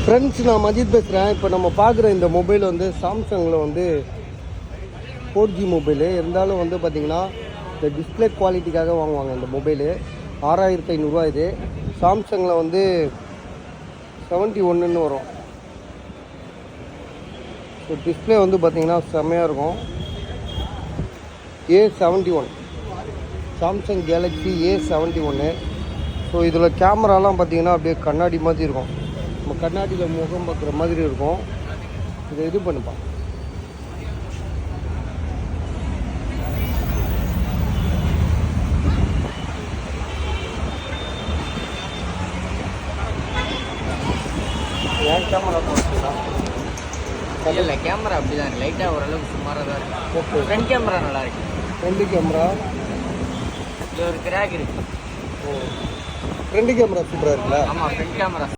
Friends, நான் மஜித் பேசுகிறேன். இப்போ நம்ம பார்க்குற இந்த மொபைல் வந்து சாம்சங்கில் வந்து 4G மொபைலு. இருந்தாலும் வந்து பார்த்திங்கன்னா இந்த டிஸ்பிளே குவாலிட்டிக்காக வாங்குவாங்க இந்த மொபைலு. 6500 இது. சாம்சங்கில் வந்து 71ன்னு வரும். ஸோ டிஸ்பிளே வந்து பார்த்திங்கன்னா செம்மையாக இருக்கும். A71 Samsung Galaxy A71. So இதில் கேமராலாம் பார்த்திங்கன்னா அப்படியே கண்ணாடி மாதிரி இருக்கும். நம்ம கண்ணாடியில் முகம் பார்க்குற மாதிரி இருக்கும். இதை இது பண்ணுப்பா. ஏன் கேமரா போட்டுருக்கா? இல்லை, கேமரா அப்படி தான் லைட்டாக ஓரளவுக்கு சுமாராக தான் இருக்குது. ஓகே, ஃப்ரண்ட் கேமரா நல்லா இருக்கு. ஃப்ரண்ட் கேமரா இது ஒரு கிராக் இருக்கு. ஃப்ரண்ட் கேமரா சூப்பராக இருக்குல்ல? ஆமாம், ஃப்ரண்ட் கேமரா